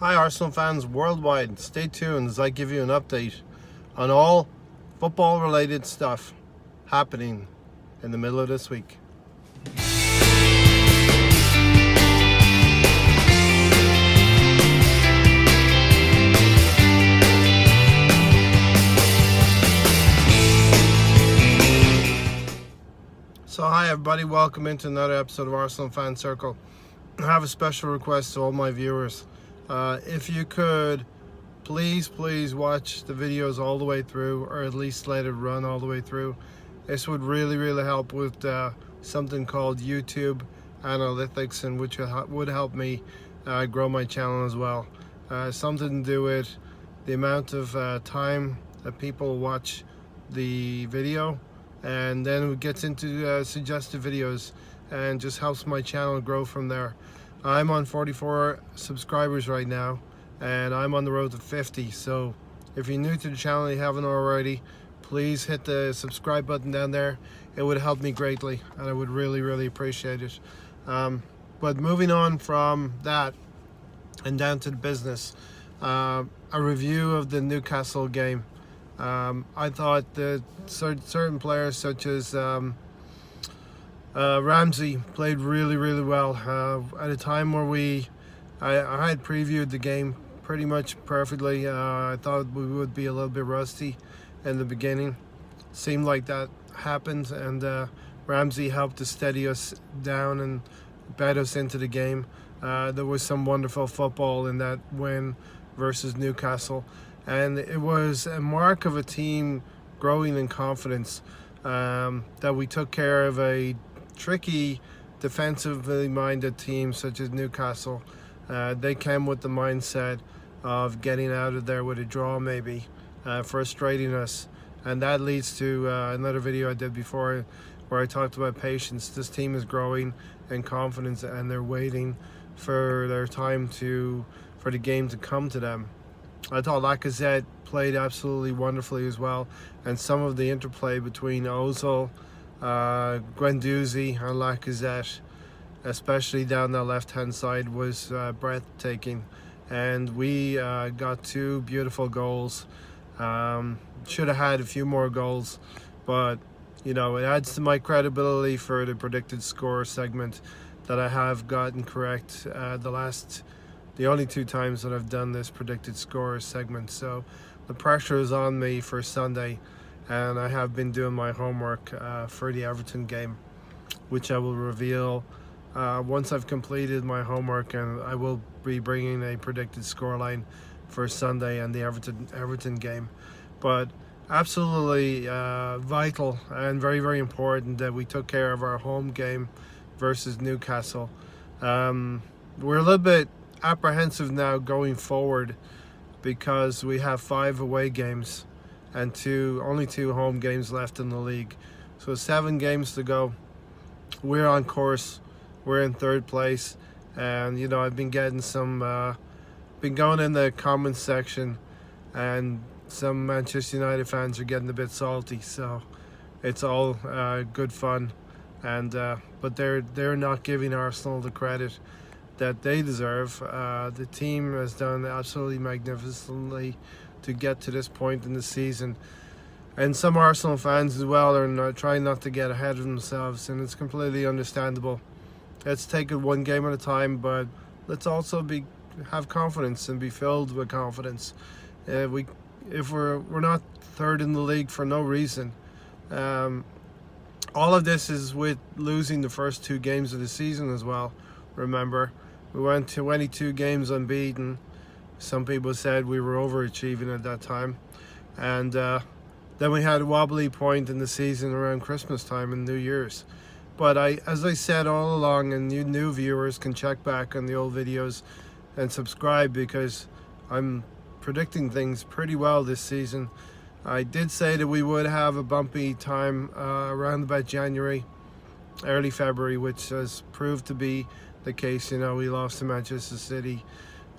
Hi Arsenal fans worldwide, stay tuned as I give you an update on all football related stuff happening in the middle of this week. So hi everybody, welcome into another episode of Arsenal Fan Circle. I have a special request to all my viewers. If you could please watch the videos all the way through, or at least let it run all the way through. This would really help with something called YouTube analytics, and which would help me grow my channel as well. Something to do with the amount of time that people watch the video, and then it gets into suggested videos and just helps my channel grow from there. I'm on 44 subscribers right now, and I'm on the road to 50. So if you're new to the channel and you haven't already, please hit the subscribe button down there. It would help me greatly, and I would really appreciate it. But moving on from that and down to the business, a review of the Newcastle game. I thought that certain players such as Ramsey played really well at a time where I had previewed the game pretty much perfectly. I thought we would be a little bit rusty in the beginning. Seemed like that happened, and Ramsey helped to steady us down and bet us into the game. There was some wonderful football in that win versus Newcastle, and it was a mark of a team growing in confidence, that we took care of a tricky defensively minded team such as Newcastle. They came with the mindset of getting out of there with a draw, maybe frustrating us, and that leads to another video I did before where I talked about patience. This team is growing in confidence, and they're waiting for their time for the game to come to them. I thought Lacazette played absolutely wonderfully as well, and some of the interplay between Ozil, Guendouzi and Lacazette, especially down the left hand side, was breathtaking, and we got two beautiful goals. Should have had a few more goals, but you know, it adds to my credibility for the predicted score segment that I have gotten correct the only two times that I've done this predicted score segment. So the pressure is on me for Sunday, and I have been doing my homework for the Everton game, which I will reveal once I've completed my homework, and I will be bringing a predicted scoreline for Sunday and the Everton game. But absolutely vital and very important that we took care of our home game versus Newcastle. We're a little bit apprehensive now going forward because we have 5 away games and only 2 home games left in the league. So 7 games to go. We're on course. We're in 3rd place, and you know, I've been getting been going in the comments section, and some Manchester United fans are getting a bit salty. So it's all good fun, and but they're not giving Arsenal the credit that they deserve. The team has done absolutely magnificently to get to this point in the season, and some Arsenal fans as well are trying not to get ahead of themselves, and it's completely understandable. Let's take it one game at a time, but let's also have confidence and be filled with confidence. If we're not 3rd in the league for no reason. All of this is with losing the first 2 games of the season as well. Remember, we went 22 games unbeaten. Some people said we were overachieving at that time, and then we had a wobbly point in the season around Christmas time and New Year's. But as I said all along, and you new viewers can check back on the old videos and subscribe, because I'm predicting things pretty well this season. I did say that we would have a bumpy time around about January, early February, which has proved to be the case. You know, we lost to Manchester City,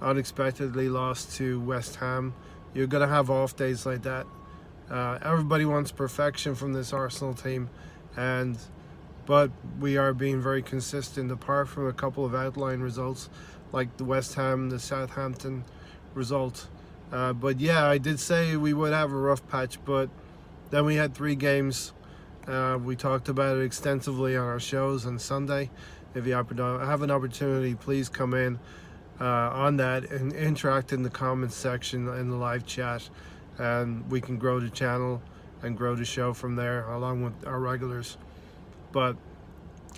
unexpectedly lost to West Ham. You're going to have off days like that. Everybody wants perfection from this Arsenal team, but we are being very consistent. Apart from a couple of outlying results like the West Ham, the Southampton result. But yeah, I did say we would have a rough patch, but then we had 3 games. We talked about it extensively on our shows on Sunday. If you have an opportunity, please come in on that and interact in the comments section in the live chat, and we can grow the channel and grow the show from there along with our regulars. But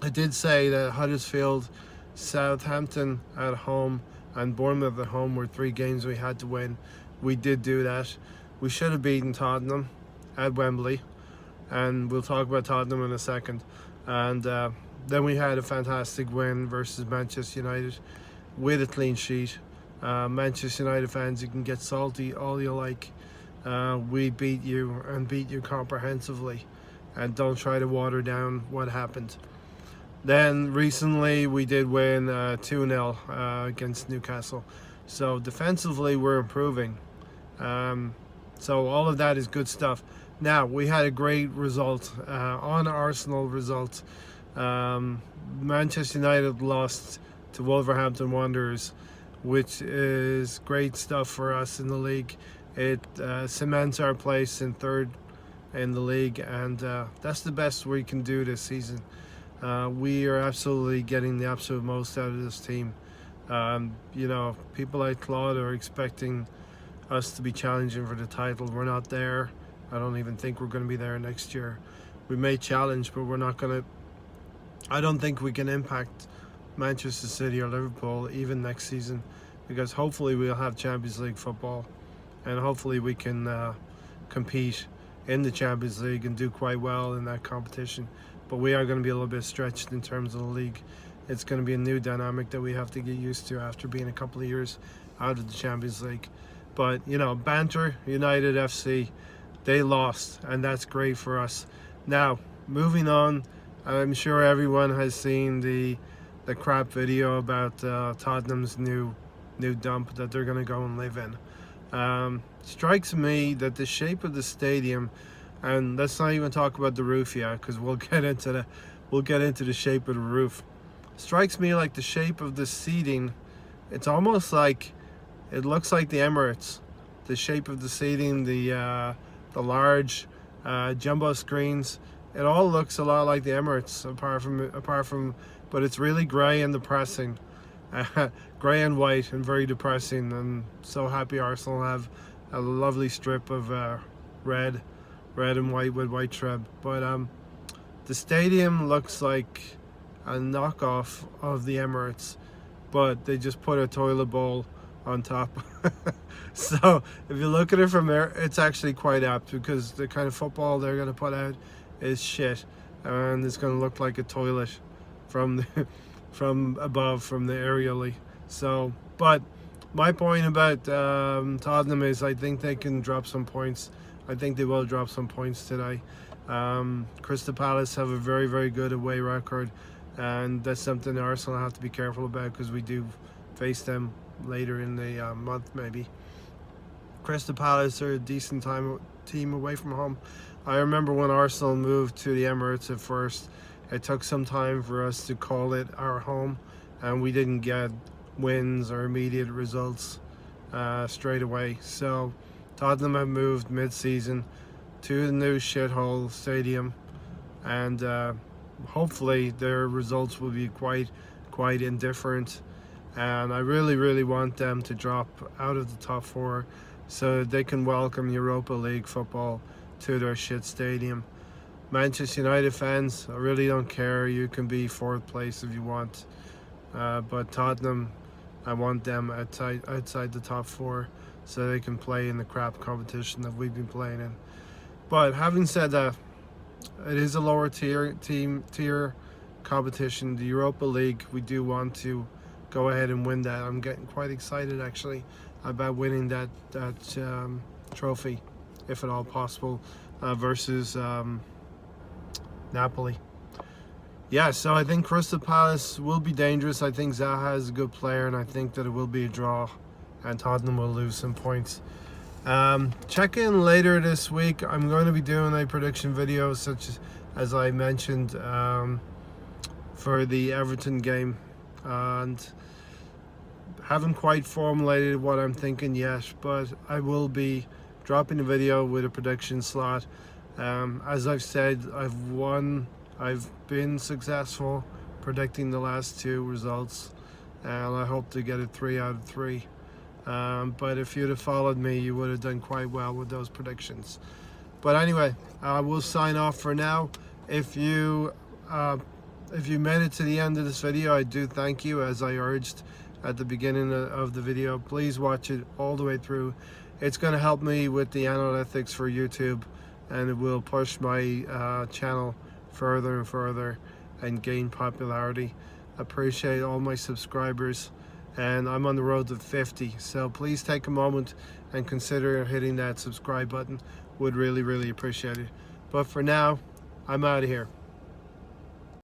I did say that Huddersfield, Southampton at home, and Bournemouth at home were 3 games we had to win. We did do that. We should have beaten Tottenham at Wembley, and we'll talk about Tottenham in a second. And then we had a fantastic win versus Manchester United with a clean sheet. Manchester United fans, you can get salty all you like. We beat you, and beat you comprehensively, and don't try to water down what happened. Then recently we did win 2-0 against Newcastle. So defensively we're improving. So all of that is good stuff. Now, we had a great result on Arsenal result. Manchester United lost to Wolverhampton Wanderers, which is great stuff for us in the league. It cements our place in 3rd in the league, and that's the best we can do this season. We are absolutely getting the absolute most out of this team. You know, people like Claude are expecting us to be challenging for the title. We're not there. I don't even think we're going to be there next year. We may challenge, but we're not going to. I don't think we can impact Manchester City or Liverpool even next season, because hopefully we'll have Champions League football, and hopefully we can compete in the Champions League and do quite well in that competition. But we are going to be a little bit stretched in terms of the league. It's going to be a new dynamic that we have to get used to after being a couple of years out of the Champions League. But, you know, banter, United FC, they lost, and that's great for us. Now, moving on, I'm sure everyone has seen the crap video about Tottenham's new dump that they're going to go and live in. Strikes me that the shape of the stadium, and let's not even talk about the roof yet, because we'll get into the shape of the roof. Strikes me like the shape of the seating. It's almost like it looks like the Emirates. The shape of the seating, the large jumbo screens. It all looks a lot like the Emirates, apart from, but it's really grey and depressing, grey and white and very depressing. I'm so happy Arsenal have a lovely strip of red and white with white trim. But the stadium looks like a knockoff of the Emirates, but they just put a toilet bowl on top. So if you look at it from there, it's actually quite apt, because the kind of football they're going to put out is shit, and it's going to look like a toilet from above, from the aerially. So, but my point about Tottenham is I think they can drop some points. I think they will drop some points today. Crystal Palace have a very, very good away record, and that's something Arsenal have to be careful about, because we do face them later in the month maybe. Crystal Palace are a decent team away from home. I remember when Arsenal moved to the Emirates at first, it took some time for us to call it our home, and we didn't get wins or immediate results straight away. So Tottenham have moved mid-season to the new shithole stadium, and hopefully their results will be quite indifferent. And I really, really want them to drop out of the top 4 so that they can welcome Europa League football to their shit stadium. Manchester United fans, I really don't care. You can be 4th place if you want. But Tottenham, I want them outside the top 4 so they can play in the crap competition that we've been playing in. But having said that, it is a lower tier competition. The Europa League, we do want to go ahead and win that. I'm getting quite excited actually about winning that trophy, if at all possible, versus Napoli. Yeah, so I think Crystal Palace will be dangerous. I think Zaha is a good player, and I think that it will be a draw, and Tottenham will lose some points. Check in later this week. I'm going to be doing a prediction video, such as I mentioned, for the Everton game, and Haven't quite formulated what I'm thinking yet, but I will be dropping a video with a prediction slot. As I've said, I've been successful predicting the last two results, and I hope to get a 3 out of 3. But if you'd have followed me, you would have done quite well with those predictions. But anyway, we'll sign off for now. If you made it to the end of this video, I do thank you. As I urged at the beginning of the video, please watch it all the way through. It's going to help me with the analytics for YouTube, and it will push my channel further and further and gain popularity. Appreciate all my subscribers, and I'm on the road to 50, so please take a moment and consider hitting that subscribe button. Would really appreciate it. But for now, I'm out of here.